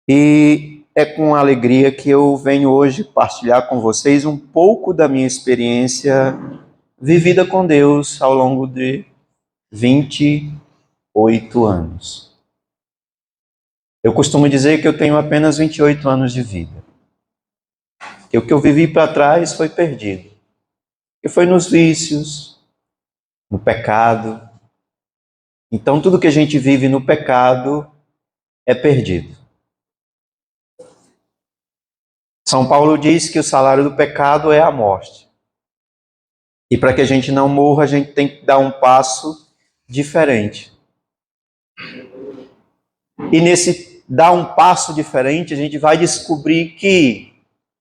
E é com alegria que eu venho hoje partilhar com vocês um pouco da minha experiência vivida com Deus ao longo de 28 anos. Eu costumo dizer que eu tenho apenas 28 anos de vida. Que o que eu vivi para trás foi perdido. Que foi nos vícios, no pecado. Então tudo que a gente vive no pecado é perdido. São Paulo diz que o salário do pecado é a morte. E para que a gente não morra, a gente tem que dar um passo diferente. E nesse dar um passo diferente, a gente vai descobrir que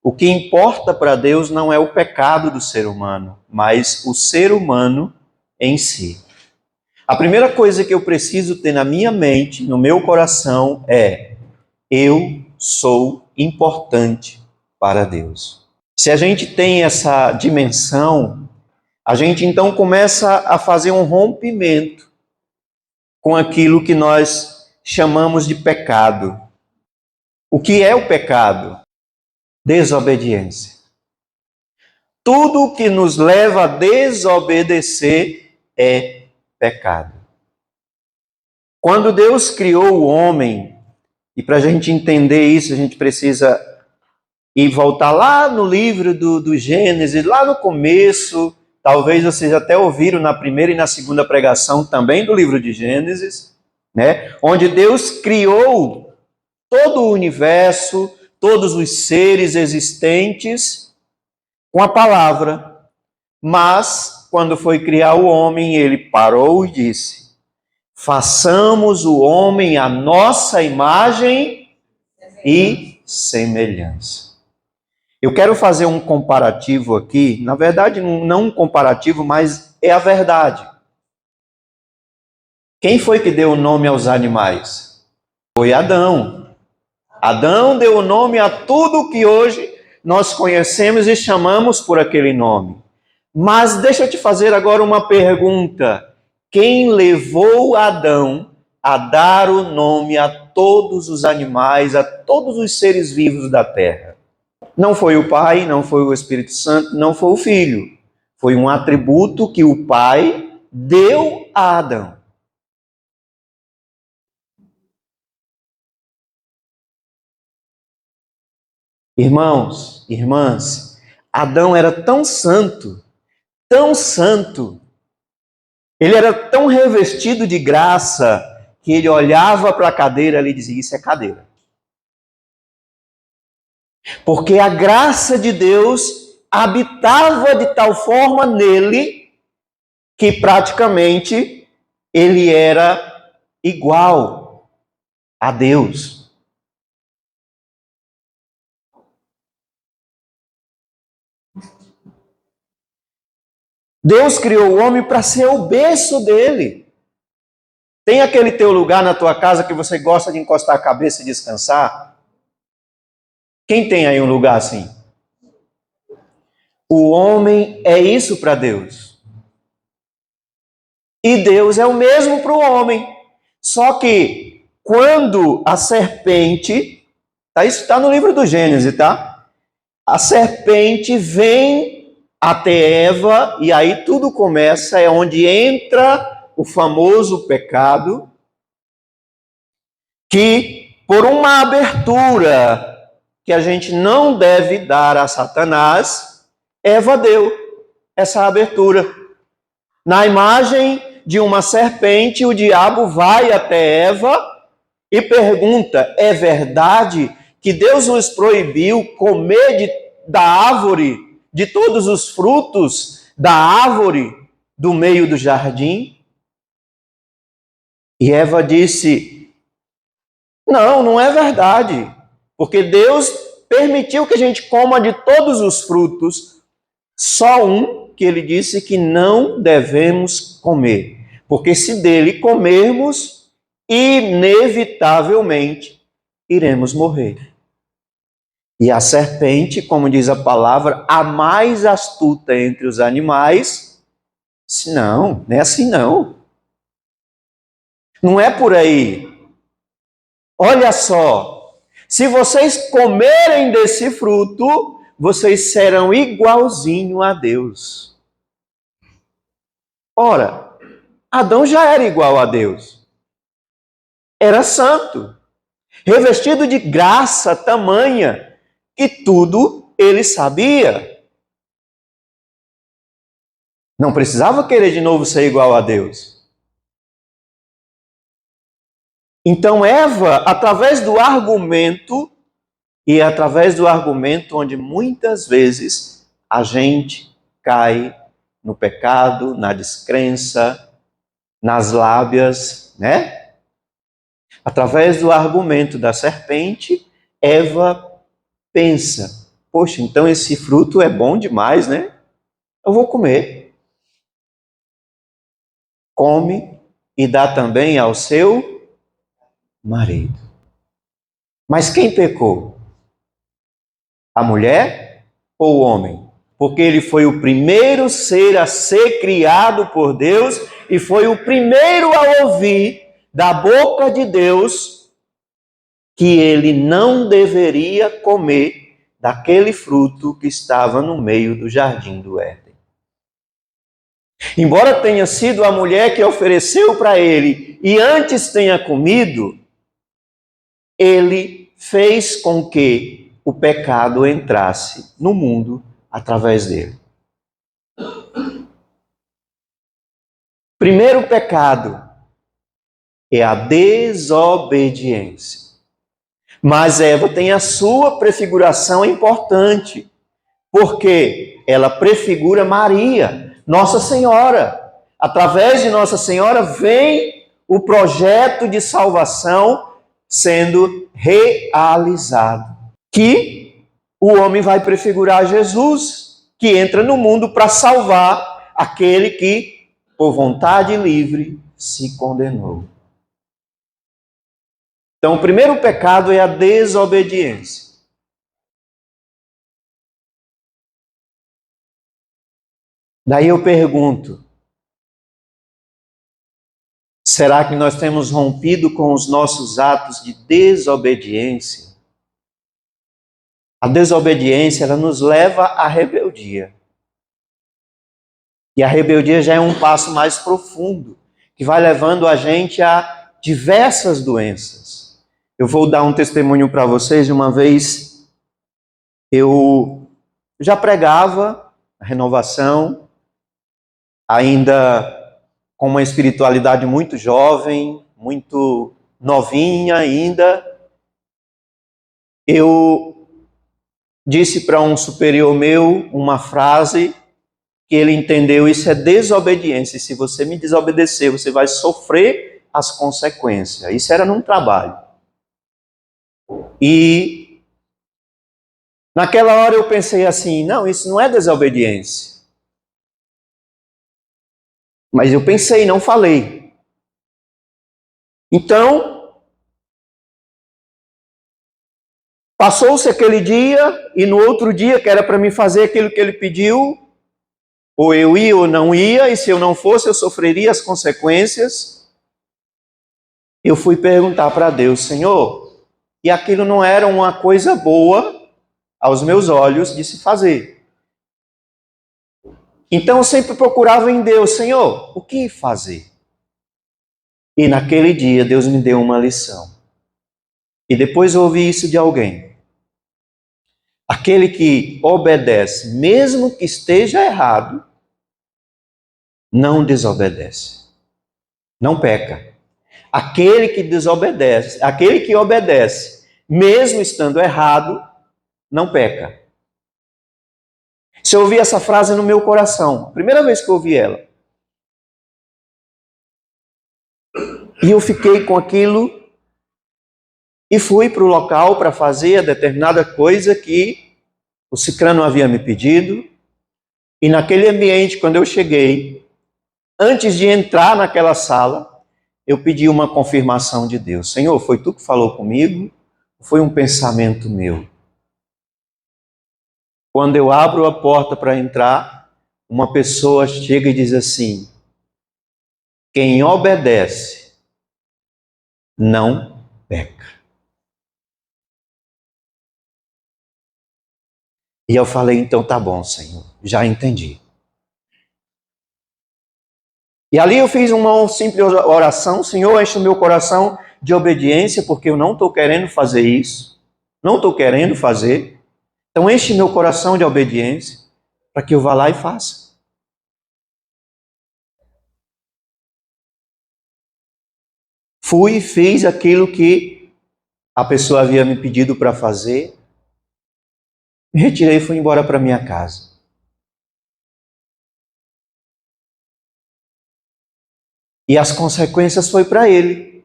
o que importa para Deus não é o pecado do ser humano, mas o ser humano em si. A primeira coisa que eu preciso ter na minha mente, no meu coração, é: eu sou importante para Deus. Se a gente tem essa dimensão, a gente então começa a fazer um rompimento com aquilo que nós chamamos de pecado. O que é o pecado? Desobediência. Tudo que nos leva a desobedecer é pecado. Quando Deus criou o homem, e para a gente entender isso, a gente precisa ir voltar lá no livro do Gênesis, lá no começo. Talvez vocês até ouviram na primeira e na segunda pregação também do livro de Gênesis, né? Onde Deus criou todo o universo, todos os seres existentes com a palavra. Mas, quando foi criar o homem, ele parou e disse: façamos o homem à nossa imagem e semelhança. Eu quero fazer um comparativo aqui, na verdade não um comparativo, mas é a verdade. Quem foi que deu o nome aos animais? Foi Adão. Adão deu o nome a tudo que hoje nós conhecemos e chamamos por aquele nome. Mas deixa eu te fazer agora uma pergunta. Quem levou Adão a dar o nome a todos os animais, a todos os seres vivos da terra? Não foi o Pai, não foi o Espírito Santo, não foi o Filho. Foi um atributo que o Pai deu a Adão. Irmãos, irmãs, Adão era tão santo, ele era tão revestido de graça, que ele olhava para a cadeira e dizia: isso é cadeira. Porque a graça de Deus habitava de tal forma nele, que praticamente ele era igual a Deus. Deus criou o homem para ser o berço dele. Tem aquele teu lugar na tua casa que você gosta de encostar a cabeça e descansar? Quem tem aí um lugar assim? O homem é isso para Deus. E Deus é o mesmo para o homem. Só que quando a serpente, isso está no livro do Gênesis, tá? A serpente vem até Eva, e aí tudo começa, é onde entra o famoso pecado, que por uma abertura que a gente não deve dar a Satanás, Eva deu essa abertura. Na imagem de uma serpente, o diabo vai até Eva e pergunta: é verdade que Deus nos proibiu comer da árvore, de todos os frutos da árvore do meio do jardim? E Eva disse: não é verdade, porque Deus permitiu que a gente coma de todos os frutos, só um que ele disse que não devemos comer, porque se dele comermos, inevitavelmente iremos morrer. E a serpente, como diz a palavra, a mais astuta entre os animais, disse: não é assim não. Não é por aí. Olha só, Se vocês comerem desse fruto, vocês serão igualzinho a Deus. Ora, Adão já era igual a Deus. Era santo, revestido de graça tamanha que tudo ele sabia. Não precisava querer de novo ser igual a Deus. Então Eva, através do argumento, e é através do argumento onde muitas vezes a gente cai no pecado, na descrença, nas lábias, né? Através do argumento da serpente, Eva pensa: poxa, então esse fruto é bom demais, né? Eu vou comer. Come e dá também ao seu marido. Mas quem pecou? A mulher ou o homem? Porque ele foi o primeiro ser a ser criado por Deus e foi o primeiro a ouvir da boca de Deus que ele não deveria comer daquele fruto que estava no meio do jardim do Éden. Embora tenha sido a mulher que ofereceu para ele e antes tenha comido, ele fez com que o pecado entrasse no mundo através dele. Primeiro pecado é a desobediência. Mas Eva tem a sua prefiguração importante, porque ela prefigura Maria, Nossa Senhora. Através de Nossa Senhora vem o projeto de salvação sendo realizado. Que o homem vai prefigurar Jesus, que entra no mundo para salvar aquele que, por vontade livre, se condenou. Então, o primeiro pecado é a desobediência. Daí eu pergunto, será que nós temos rompido com os nossos atos de desobediência? A desobediência, ela nos leva à rebeldia. E a rebeldia já é um passo mais profundo, que vai levando a gente a diversas doenças. Eu vou dar um testemunho para vocês. Uma vez eu já pregava a renovação, ainda com uma espiritualidade muito jovem, muito novinha ainda. Eu disse para um superior meu uma frase que ele entendeu: isso é desobediência. Se você me desobedecer, você vai sofrer as consequências. Isso era num trabalho. E naquela hora eu pensei assim: não, isso não é desobediência. Mas eu pensei, não falei. Então, passou-se aquele dia, e no outro dia, que era para mim fazer aquilo que ele pediu, ou eu ia ou não ia, e se eu não fosse, eu sofreria as consequências. Eu fui perguntar para Deus: Senhor, e aquilo não era uma coisa boa aos meus olhos de se fazer. Então eu sempre procurava em Deus: Senhor, o que fazer? E naquele dia Deus me deu uma lição. E depois eu ouvi isso de alguém. Aquele que obedece, mesmo que esteja errado, não desobedece. Não peca. Aquele que desobedece, aquele que obedece, mesmo estando errado, não peca. Se eu ouvi essa frase no meu coração, primeira vez que eu ouvi ela, e eu fiquei com aquilo e fui para o local para fazer a determinada coisa que o cicrano havia me pedido. E naquele ambiente, quando eu cheguei, antes de entrar naquela sala, eu pedi uma confirmação de Deus. Senhor, foi tu que falou comigo? Foi um pensamento meu? Quando eu abro a porta para entrar, uma pessoa chega e diz assim: quem obedece não peca. E eu falei, então tá bom, Senhor, já entendi. E ali eu fiz uma simples oração, Senhor, enche o meu coração de obediência, porque eu não estou querendo fazer isso, não estou querendo fazer. Então enche meu coração de obediência, para que eu vá lá e faça. Fui e fiz aquilo que a pessoa havia me pedido para fazer, me retirei e fui embora para minha casa. E as consequências foi para ele.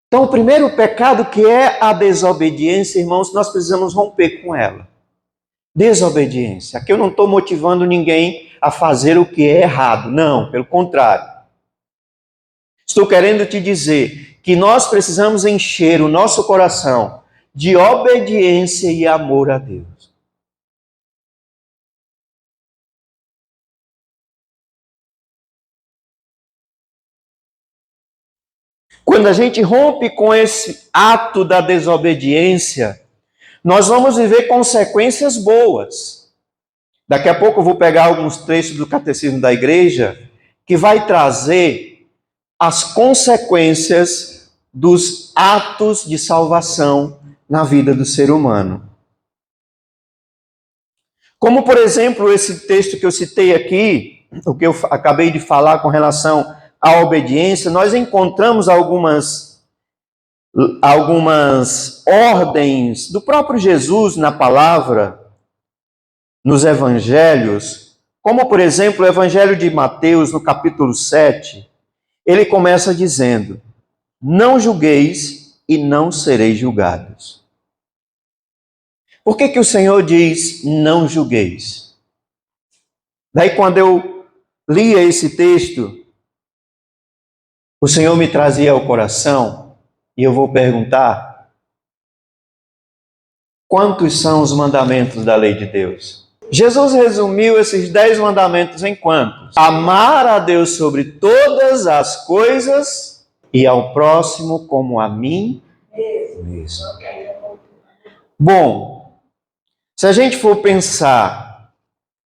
Então, o primeiro pecado, que é a desobediência, irmãos, nós precisamos romper com ela. Desobediência. Aqui eu não estou motivando ninguém a fazer o que é errado. Não, pelo contrário. Estou querendo te dizer que nós precisamos encher o nosso coração de obediência e amor a Deus. Quando a gente rompe com esse ato da desobediência, nós vamos viver consequências boas. Daqui a pouco eu vou pegar alguns trechos do Catecismo da Igreja que vai trazer as consequências dos atos de salvação na vida do ser humano. Como, por exemplo, esse texto que eu citei aqui, o que eu acabei de falar com relação à obediência, nós encontramos algumas ordens do próprio Jesus na palavra, nos evangelhos, como, por exemplo, o evangelho de Mateus, no capítulo 7, ele começa dizendo: não julgueis e não sereis julgados. Por que o Senhor diz não julgueis? Daí, quando eu lia esse texto, o Senhor me trazia ao coração, e eu vou perguntar: quantos são os mandamentos da lei de Deus? Jesus resumiu esses 10 mandamentos em quantos? Amar a Deus sobre todas as coisas e ao próximo como a mim mesmo. Bom, se a gente for pensar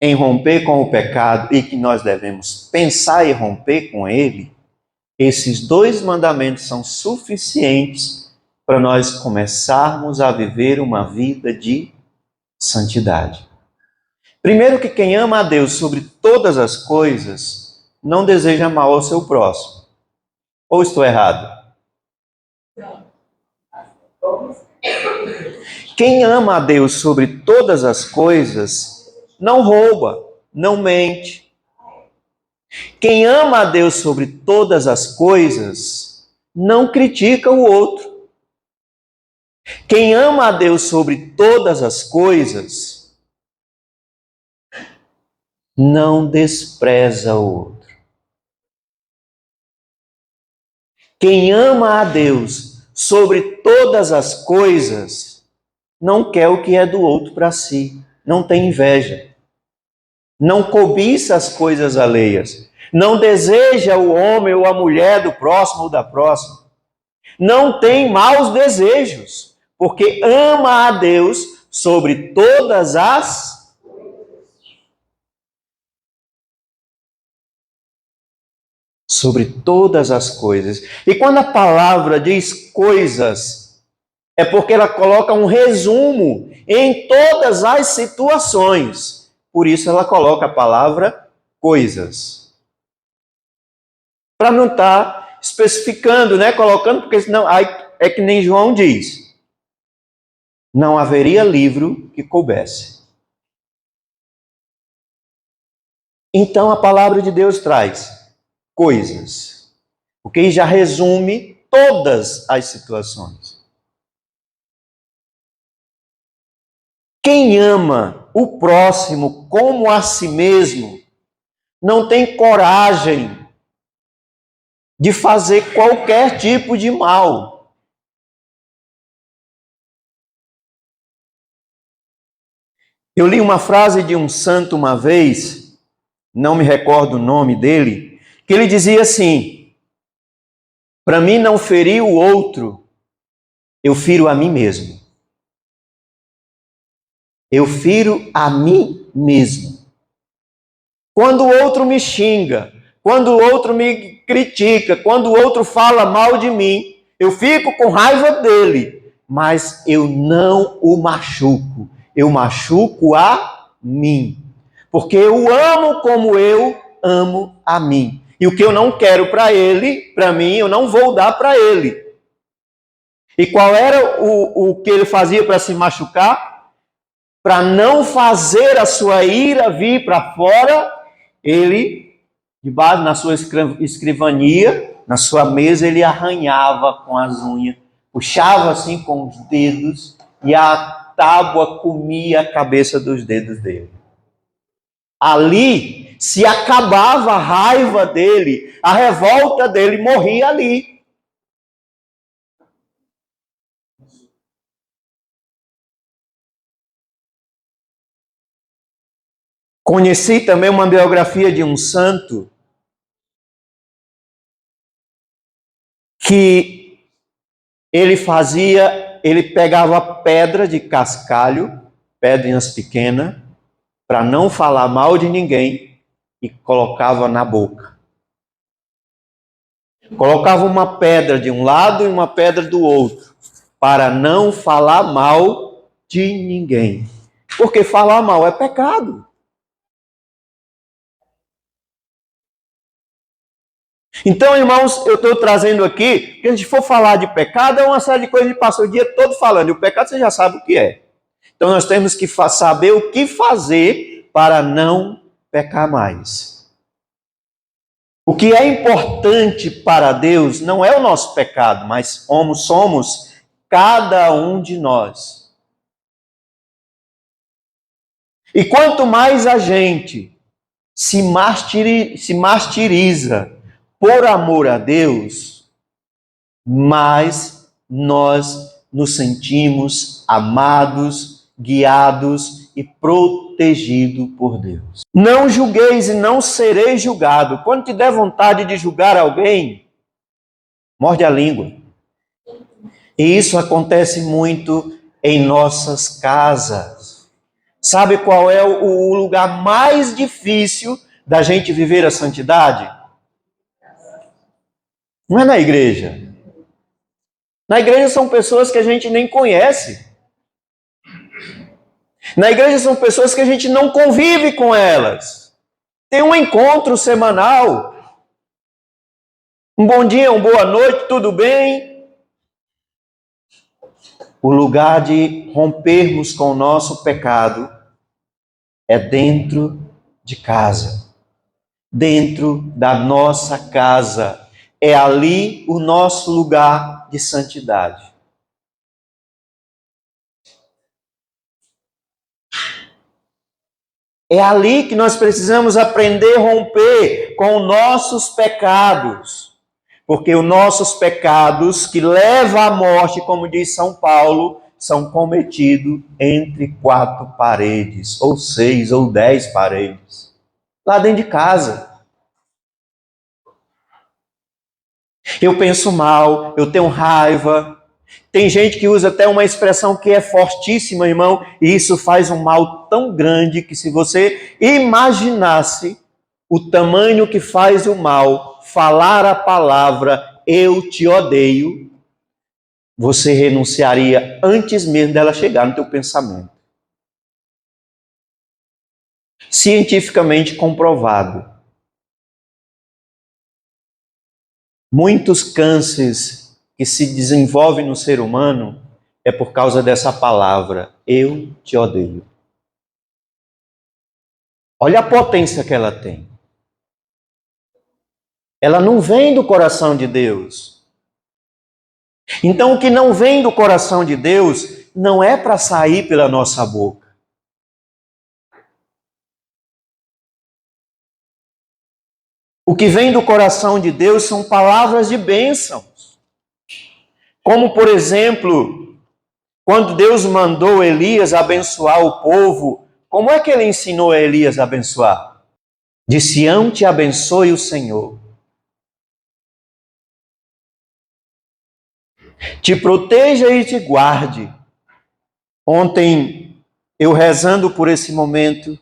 em romper com o pecado e que nós devemos pensar em romper com ele, esses 2 mandamentos são suficientes para nós começarmos a viver uma vida de santidade. Primeiro, que quem ama a Deus sobre todas as coisas não deseja mal ao seu próximo. Ou estou errado? Quem ama a Deus sobre todas as coisas não rouba, não mente. Quem ama a Deus sobre todas as coisas não critica o outro. Quem ama a Deus sobre todas as coisas não despreza o outro. Quem ama a Deus sobre todas as coisas não quer o que é do outro para si, não tem inveja, não cobiça as coisas alheias, não deseja o homem ou a mulher do próximo ou da próxima, não tem maus desejos, porque ama a Deus sobre todas as coisas. E quando a palavra diz coisas, é porque ela coloca um resumo em todas as situações. Por isso ela coloca a palavra coisas. Para não estar especificando, né? Colocando, porque senão é que nem João diz: não haveria livro que coubesse. Então a palavra de Deus traz coisas, porque já resume todas as situações. Quem ama o próximo como a si mesmo não tem coragem de fazer qualquer tipo de mal. Eu li uma frase de um santo uma vez, não me recordo o nome dele, que ele dizia assim: para mim não ferir o outro, eu firo a mim mesmo. Eu firo a mim mesmo. Quando o outro me xinga, quando o outro me critica, quando o outro fala mal de mim, eu fico com raiva dele, mas eu não o machuco. Eu machuco a mim. Porque eu amo como eu amo a mim. E o que eu não quero para ele, para mim, eu não vou dar para ele. E qual era o que ele fazia para se machucar? Para não fazer a sua ira vir para fora, ele, debaixo na sua escrivania, na sua mesa, ele arranhava com as unhas, puxava assim com os dedos e a tábua comia a cabeça dos dedos dele. Ali se acabava a raiva dele, a revolta dele morria ali. Conheci também uma biografia de um santo que ele pegava pedra de cascalho, pedrinhas pequenas, para não falar mal de ninguém, e colocava na boca. Colocava uma pedra de um lado e uma pedra do outro, para não falar mal de ninguém. Porque falar mal é pecado. Então, irmãos, eu estou trazendo aqui, que a gente for falar de pecado, é uma série de coisas que a gente passa o dia todo falando. E o pecado você já sabe o que é. Então, nós temos que saber o que fazer para não pecar mais. O que é importante para Deus não é o nosso pecado, mas como somos cada um de nós. E quanto mais a gente se martiriza por amor a Deus, mais nós nos sentimos amados, guiados e protegidos por Deus. Não julgueis e não sereis julgado. Quando te der vontade de julgar alguém, morde a língua. E isso acontece muito em nossas casas. Sabe qual é o lugar mais difícil da gente viver a santidade? Não é na igreja. Na igreja são pessoas que a gente nem conhece. Na igreja são pessoas que a gente não convive com elas. Tem um encontro semanal. Um bom dia, uma boa noite, tudo bem? O lugar de rompermos com o nosso pecado é dentro de casa. Dentro da nossa casa. É ali o nosso lugar de santidade. É ali que nós precisamos aprender a romper com os nossos pecados. Porque os nossos pecados que levam à morte, como diz São Paulo, são cometidos entre 4 paredes, ou 6 ou 10 paredes. Lá dentro de casa. Eu penso mal, eu tenho raiva. Tem gente que usa até uma expressão que é fortíssima, irmão, e isso faz um mal tão grande que se você imaginasse o tamanho que faz o mal, falar a palavra eu te odeio, você renunciaria antes mesmo dela chegar no teu pensamento. Cientificamente comprovado. Muitos cânceres que se desenvolvem no ser humano é por causa dessa palavra, eu te odeio. Olha a potência que ela tem. Ela não vem do coração de Deus. Então o que não vem do coração de Deus não é para sair pela nossa boca. O que vem do coração de Deus são palavras de bênçãos. Como, por exemplo, quando Deus mandou Elias abençoar o povo, como é que ele ensinou a Elias a abençoar? De Sião te abençoe o Senhor, te proteja e te guarde. Ontem, eu rezando por esse momento,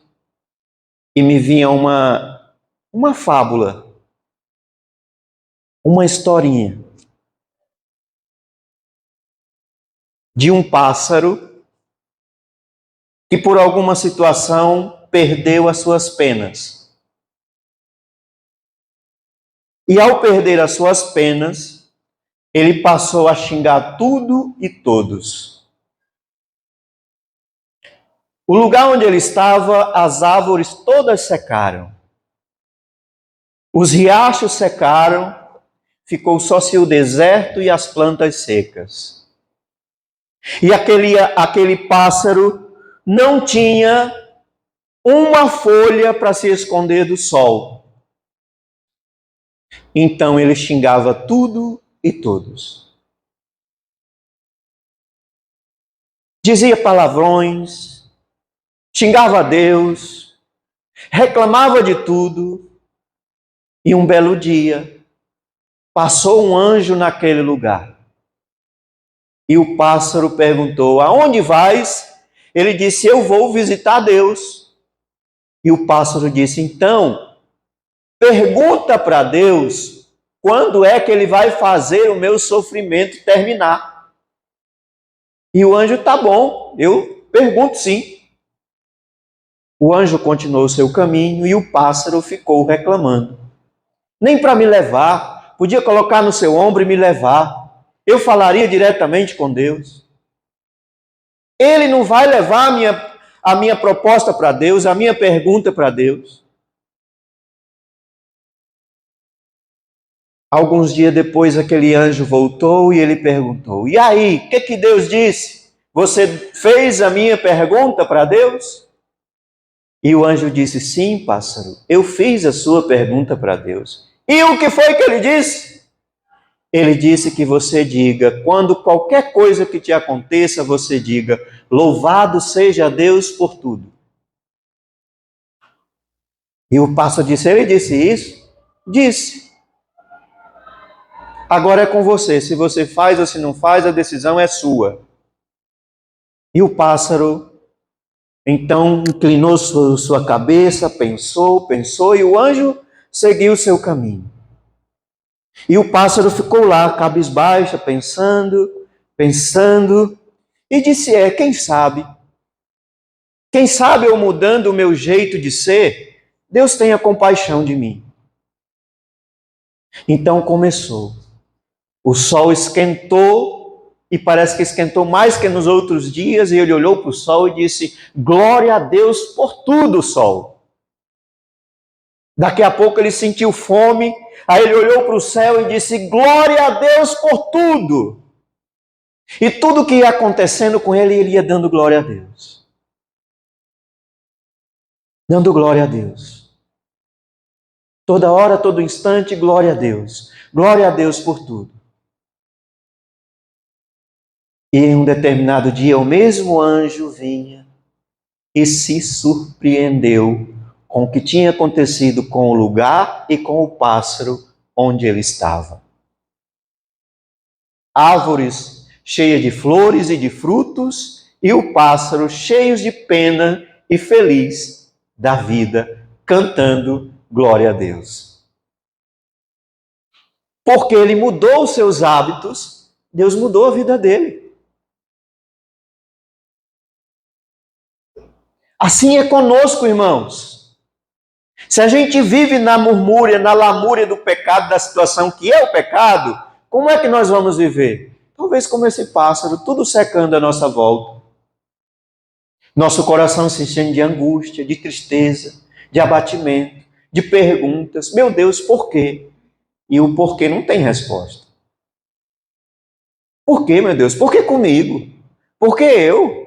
e me vinha uma fábula, uma historinha de um pássaro que por alguma situação perdeu as suas penas. E ao perder as suas penas, ele passou a xingar tudo e todos. O lugar onde ele estava, as árvores todas secaram. Os riachos secaram, ficou só o deserto e as plantas secas. E aquele pássaro não tinha uma folha para se esconder do sol. Então ele xingava tudo e todos. Dizia palavrões, xingava a Deus, reclamava de tudo. E um belo dia, passou um anjo naquele lugar. E o pássaro perguntou: aonde vais? Ele disse: eu vou visitar Deus. E o pássaro disse: então, pergunta para Deus quando é que ele vai fazer o meu sofrimento terminar. E o anjo: tá bom, eu pergunto sim. O anjo continuou o seu caminho e o pássaro ficou reclamando. Nem para me levar, podia colocar no seu ombro e me levar. Eu falaria diretamente com Deus. Ele não vai levar a minha proposta para Deus, a minha pergunta para Deus. Alguns dias depois, aquele anjo voltou e ele perguntou: e aí, o que Deus disse? Você fez a minha pergunta para Deus? E o anjo disse: sim, pássaro, eu fiz a sua pergunta para Deus. E o que foi que ele disse? Ele disse que você diga, quando qualquer coisa que te aconteça, você diga: louvado seja Deus por tudo. E o pássaro disse: ele disse isso? Disse. Agora é com você, se você faz ou se não faz, a decisão é sua. E o pássaro então inclinou sua cabeça, pensou, e o anjo seguiu o seu caminho. E o pássaro ficou lá, cabisbaixa, pensando, e disse: quem sabe eu mudando o meu jeito de ser, Deus tenha compaixão de mim. Então começou. O sol esquentou, e parece que esquentou mais que nos outros dias, e ele olhou para o sol e disse: glória a Deus por tudo, sol. Daqui a pouco ele sentiu fome, aí ele olhou para o céu e disse: glória a Deus por tudo. E tudo que ia acontecendo com ele, ele ia dando glória a Deus. Dando glória a Deus. Toda hora, todo instante, glória a Deus. Glória a Deus por tudo. E em um determinado dia, o mesmo anjo vinha e se surpreendeu com o que tinha acontecido com o lugar e com o pássaro onde ele estava. Árvores cheias de flores e de frutos, e o pássaro cheios de pena e feliz da vida, cantando glória a Deus. Porque ele mudou os seus hábitos, Deus mudou a vida dele. Assim é conosco, irmãos. Se a gente vive na murmúria, na lamúria do pecado, da situação que é o pecado, como é que nós vamos viver? Talvez como esse pássaro, tudo secando à nossa volta. Nosso coração se enchendo de angústia, de tristeza, de abatimento, de perguntas. Meu Deus, por quê? E o porquê não tem resposta. Por quê, meu Deus? Por que comigo? Por que eu?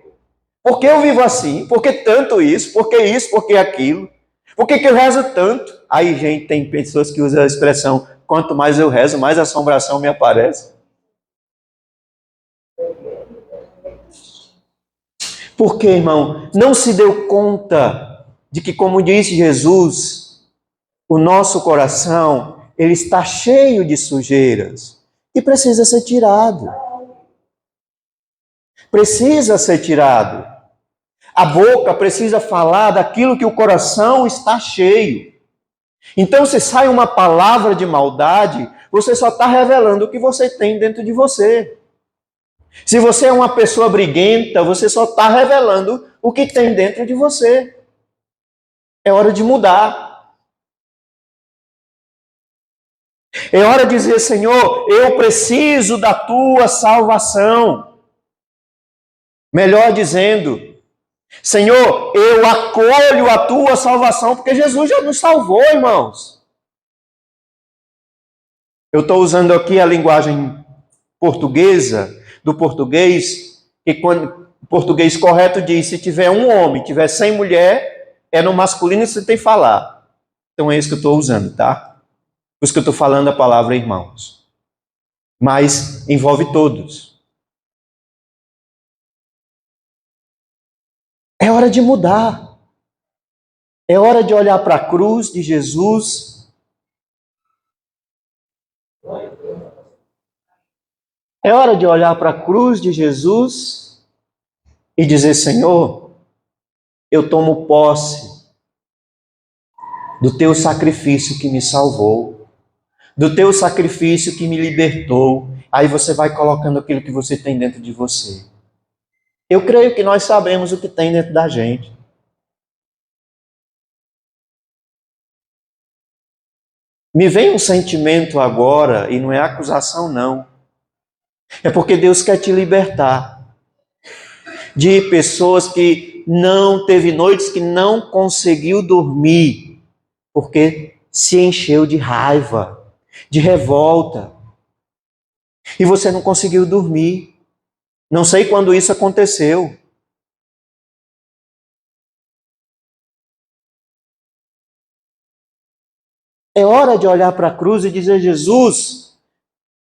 Por que eu vivo assim? Por que tanto isso? Por que isso? Por que aquilo? Por que eu rezo tanto? Aí, gente, tem pessoas que usam a expressão: quanto mais eu rezo, mais assombração me aparece. Por que, irmão? Não se deu conta de que, como disse Jesus, o nosso coração, ele está cheio de sujeiras e precisa ser tirado. precisa ser tirado. A boca precisa falar daquilo que o coração está cheio. Então, se sai uma palavra de maldade, você só está revelando o que você tem dentro de você. Se você é uma pessoa briguenta, você só está revelando o que tem dentro de você. É hora de mudar. É hora de dizer, Senhor, eu preciso da tua salvação. Melhor dizendo, Senhor, eu acolho a tua salvação, porque Jesus já nos salvou, irmãos. Eu estou usando aqui a linguagem portuguesa, do português, que quando o português correto diz, se tiver um homem, tiver 100 mulher, é no masculino e você tem que falar. Então é isso que eu estou usando, tá? Por isso que eu estou falando a palavra irmãos. Mas envolve todos. É hora de mudar. É hora de olhar para a cruz de Jesus. É hora de olhar para a cruz de Jesus e dizer, Senhor, eu tomo posse do teu sacrifício que me salvou, do teu sacrifício que me libertou. Aí você vai colocando aquilo que você tem dentro de você. Eu creio que nós sabemos o que tem dentro da gente. Me vem um sentimento agora, e não é acusação não, é porque Deus quer te libertar de pessoas que não teve noites que não conseguiu dormir, porque se encheu de raiva, de revolta, e você não conseguiu dormir. Não sei quando isso aconteceu. É hora de olhar para a cruz e dizer, Jesus,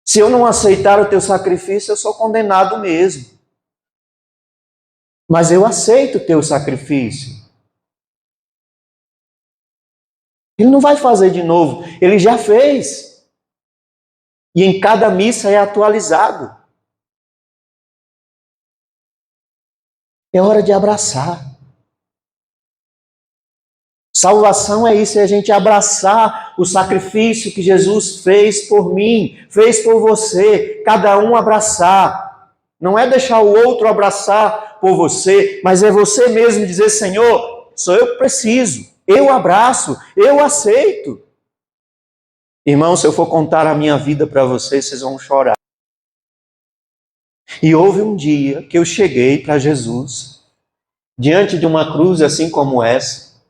se eu não aceitar o teu sacrifício, eu sou condenado mesmo. Mas eu aceito o teu sacrifício. Ele não vai fazer de novo, ele já fez. E em cada missa é atualizado. É hora de abraçar. Salvação é isso, é a gente abraçar o sacrifício que Jesus fez por mim, fez por você, cada um abraçar. Não é deixar o outro abraçar por você, mas é você mesmo dizer, Senhor, sou eu que preciso, eu abraço, eu aceito. Irmão, se eu for contar a minha vida para vocês, vocês vão chorar. E houve um dia que eu cheguei para Jesus, diante de uma cruz assim como essa,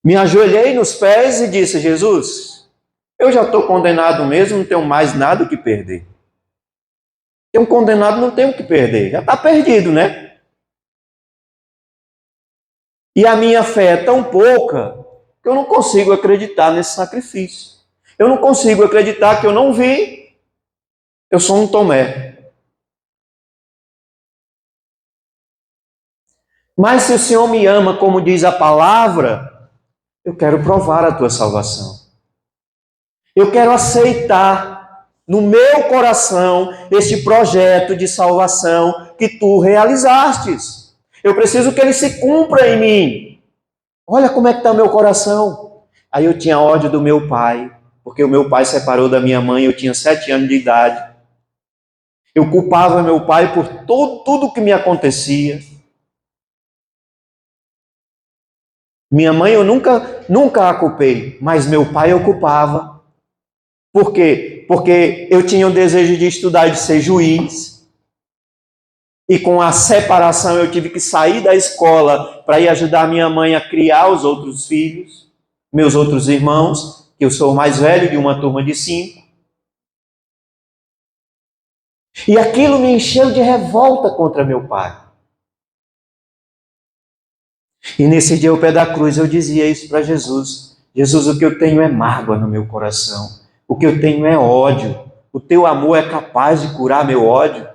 me ajoelhei nos pés e disse, Jesus, eu já estou condenado mesmo, não tenho mais nada que perder. Tenho condenado, não tenho o que perder, já está perdido, né? E a minha fé é tão pouca que eu não consigo acreditar nesse sacrifício. Eu não consigo acreditar que eu não vi, eu sou um Tomé. Mas se o Senhor me ama, como diz a palavra, eu quero provar a tua salvação. Eu quero aceitar no meu coração este projeto de salvação que tu realizastes. Eu preciso que ele se cumpra em mim. Olha como é que está o meu coração. Aí eu tinha ódio do meu pai, porque o meu pai separou da minha mãe, eu tinha 7 anos de idade. Eu culpava meu pai por tudo que me acontecia. Minha mãe eu nunca a culpei, mas meu pai eu culpava. Por quê? Porque eu tinha o desejo de estudar e de ser juiz. E com a separação eu tive que sair da escola para ir ajudar minha mãe a criar os outros filhos, meus outros irmãos, que eu sou o mais velho de uma turma de 5. E aquilo me encheu de revolta contra meu pai. E nesse dia ao pé da cruz eu dizia isso para Jesus. Jesus, o que eu tenho é mágoa no meu coração. O que eu tenho é ódio. O teu amor é capaz de curar meu ódio.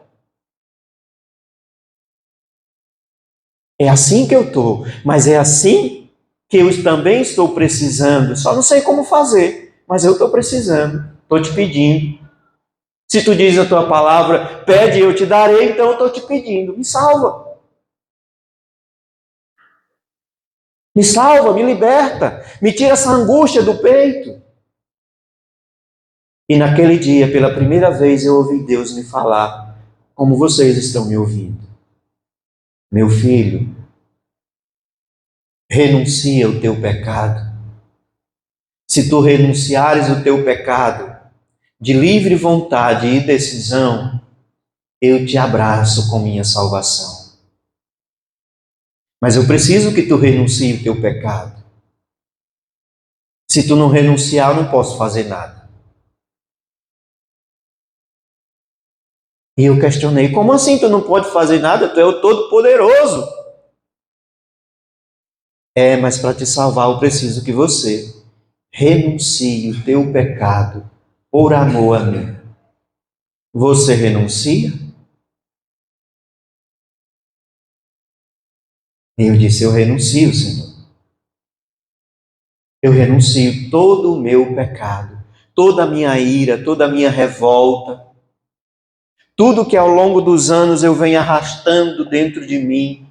É assim que eu estou, mas é assim que eu também estou precisando. Só não sei como fazer, mas eu estou precisando. Estou te pedindo. Se tu diz a tua palavra, pede e eu te darei, então eu estou te pedindo, me salva. Me salva, me liberta, me tira essa angústia do peito. E naquele dia, pela primeira vez, eu ouvi Deus me falar, como vocês estão me ouvindo. Meu filho, renuncia o teu pecado. Se tu renunciares o teu pecado, de livre vontade e decisão, eu te abraço com minha salvação. Mas eu preciso que tu renuncie o teu pecado. Se tu não renunciar, eu não posso fazer nada. E eu questionei, como assim tu não pode fazer nada? Tu é o Todo-Poderoso. Mas para te salvar eu preciso que você renuncie o teu pecado por amor a mim. Você renuncia? E eu disse, eu renuncio, Senhor. Eu renuncio todo o meu pecado, toda a minha ira, toda a minha revolta, tudo que ao longo dos anos eu venho arrastando dentro de mim.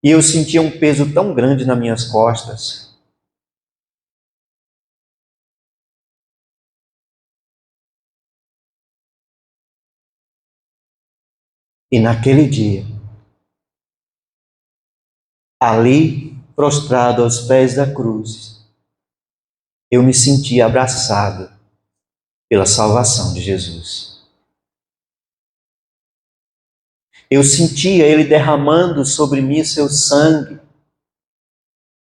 E eu sentia um peso tão grande nas minhas costas. E naquele dia, ali, prostrado aos pés da cruz, eu me senti abraçado pela salvação de Jesus. Eu sentia Ele derramando sobre mim seu sangue,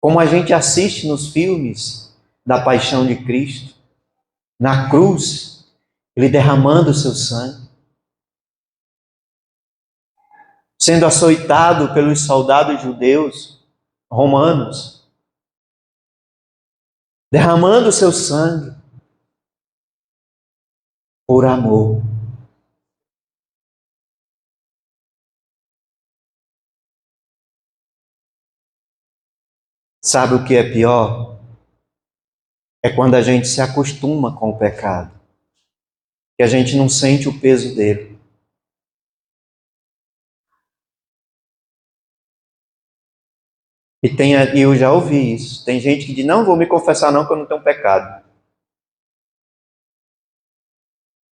como a gente assiste nos filmes da Paixão de Cristo, na cruz, Ele derramando o seu sangue, sendo açoitado pelos soldados judeus, romanos, derramando o seu sangue por amor. Sabe o que é pior? É quando a gente se acostuma com o pecado, que a gente não sente o peso dele. E eu já ouvi isso. Tem gente que diz, não vou me confessar não, que eu não tenho pecado.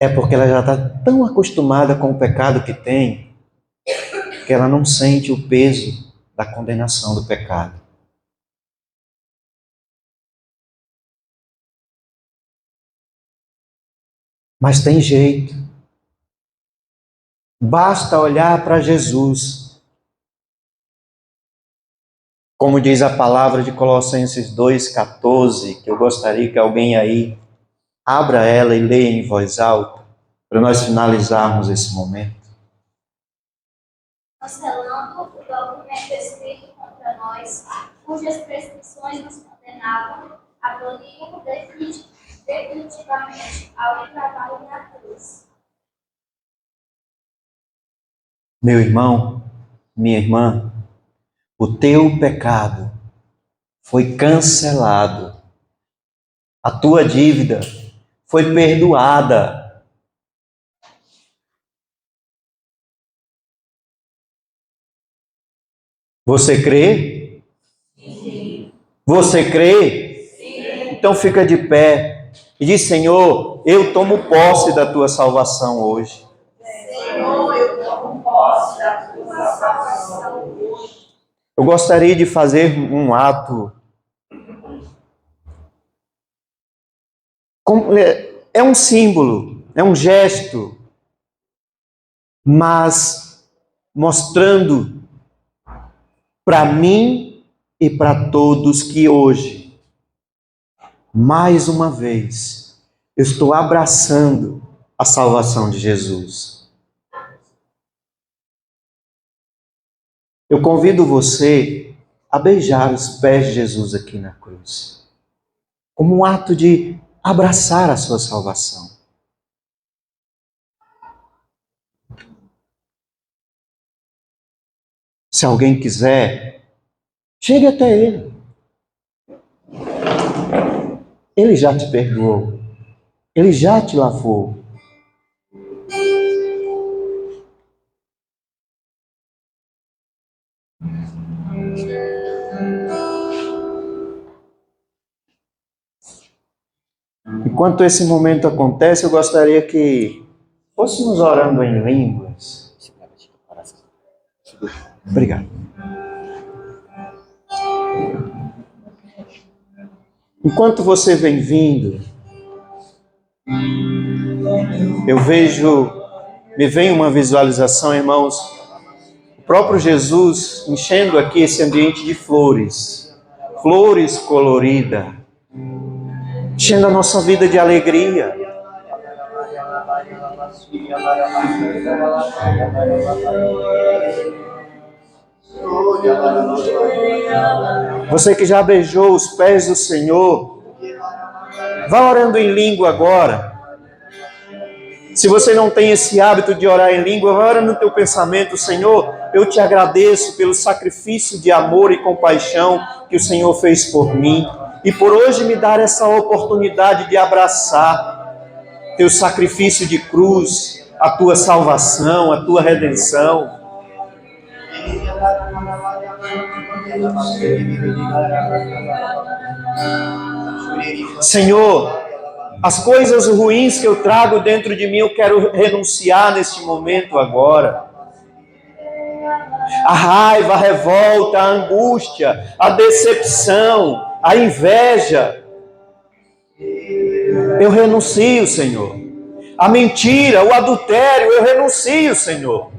É porque ela já está tão acostumada com o pecado que tem, que ela não sente o peso da condenação do pecado. Mas tem jeito. Basta olhar para Jesus. Como diz a palavra de Colossenses 2,14, que eu gostaria que alguém aí abra ela e leia em voz alta, para nós finalizarmos esse momento. Cancelando o documento escrito contra nós, cujas prescrições nos condenavam, aboliu definitivamente ao encravá-lo na cruz. Meu irmão, minha irmã, o teu pecado foi cancelado. A tua dívida foi perdoada. Você crê? Sim. Você crê? Sim. Então fica de pé e diz, Senhor, eu tomo posse da tua salvação hoje. Senhor, eu tomo posse da tua salvação hoje. Eu gostaria de fazer um ato. É um símbolo, é um gesto, mas mostrando para mim e para todos que hoje, mais uma vez, eu estou abraçando a salvação de Jesus. Eu convido você a beijar os pés de Jesus aqui na cruz, como um ato de abraçar a sua salvação. Se alguém quiser, chegue até Ele. Ele já te perdoou. Ele já te lavou. Enquanto esse momento acontece, eu gostaria que fôssemos orando em línguas. Obrigado. Enquanto você vem vindo, me vem uma visualização, irmãos, o próprio Jesus enchendo aqui esse ambiente de flores, flores coloridas, enchendo a nossa vida de alegria. Você que já beijou os pés do Senhor, vá orando em língua agora. Se você não tem esse hábito de orar em língua, vá orando no teu pensamento: Senhor, eu te agradeço pelo sacrifício de amor e compaixão que o Senhor fez por mim, e por hoje me dar essa oportunidade de abraçar teu sacrifício de cruz, a tua salvação, a tua redenção. Senhor, as coisas ruins que eu trago dentro de mim, eu quero renunciar neste momento agora. A raiva, a revolta, a angústia, a decepção, a inveja, eu renuncio, Senhor. A mentira, o adultério, eu renuncio, Senhor.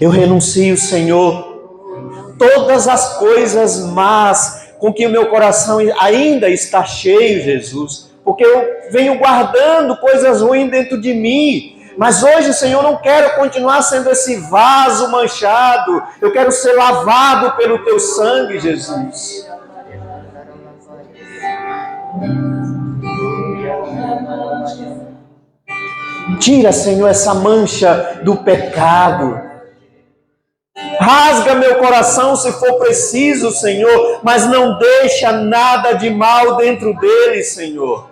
Eu renuncio, Senhor, todas as coisas más com que o meu coração ainda está cheio, Jesus, porque eu venho guardando coisas ruins dentro de mim. Mas hoje, Senhor, eu não quero continuar sendo esse vaso manchado. Eu quero ser lavado pelo teu sangue, Jesus. Tira, Senhor, essa mancha do pecado. Rasga meu coração se for preciso, Senhor, mas não deixa nada de mal dentro dele, Senhor.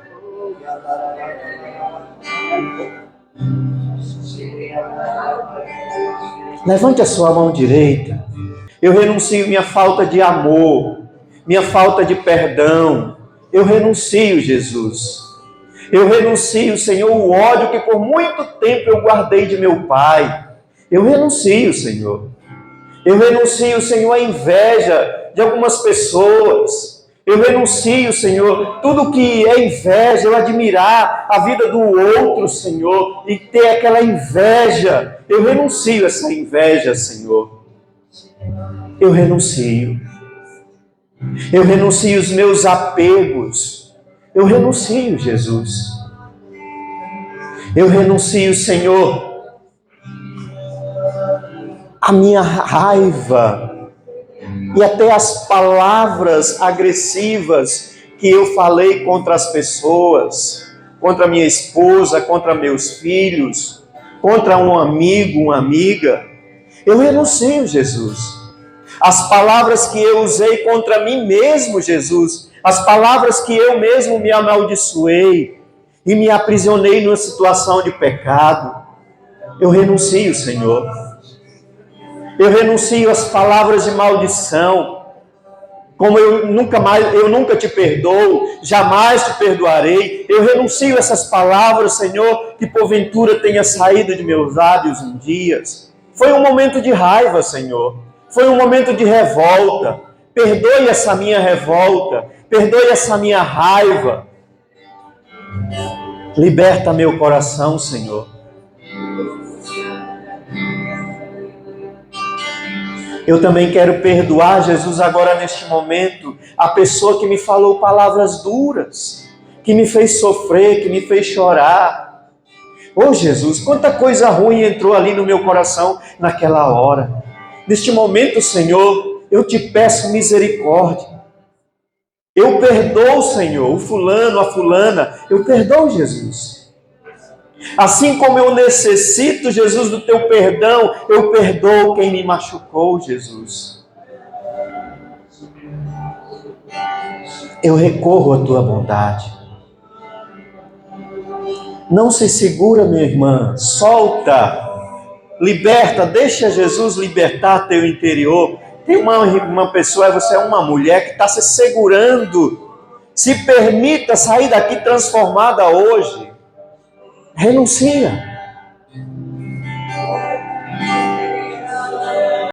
Levante a sua mão direita. Eu renuncio minha falta de amor, minha falta de perdão. Eu renuncio, Jesus. Eu renuncio, Senhor, o ódio que por muito tempo eu guardei de meu pai. Eu renuncio, Senhor. Eu renuncio, Senhor, a inveja de algumas pessoas. Eu renuncio, Senhor, tudo que é inveja, eu admirar a vida do outro, Senhor, e ter aquela inveja. Eu renuncio a essa inveja, Senhor. Eu renuncio. Eu renuncio os meus apegos. Eu renuncio, Jesus. Eu renuncio, Senhor, a minha raiva e até as palavras agressivas que eu falei contra as pessoas, contra minha esposa, contra meus filhos, contra um amigo, uma amiga. Eu renuncio, Jesus. As palavras que eu usei contra mim mesmo, Jesus, as palavras que eu mesmo me amaldiçoei e me aprisionei numa situação de pecado, eu renuncio, Senhor. Eu renuncio às palavras de maldição, como eu nunca te perdoo, jamais te perdoarei. Eu renuncio a essas palavras, Senhor, que porventura tenha saído de meus lábios um dia. Foi um momento de raiva, Senhor. Foi um momento de revolta. Perdoe essa minha revolta. Perdoe essa minha raiva. Liberta meu coração, Senhor. Eu também quero perdoar, Jesus, agora neste momento, a pessoa que me falou palavras duras, que me fez sofrer, que me fez chorar. Oh, Jesus, quanta coisa ruim entrou ali no meu coração naquela hora. Neste momento, Senhor, eu te peço misericórdia. Eu perdoo, Senhor, o fulano, a fulana, eu perdoo, Jesus. Assim como eu necessito, Jesus, do teu perdão, eu perdoo quem me machucou, Jesus. Eu recorro à tua bondade. Não se segura, minha irmã, solta. Liberta, deixa Jesus libertar teu interior. Tem uma pessoa, você é uma mulher que está se segurando. Se permita sair daqui transformada hoje. Renuncia.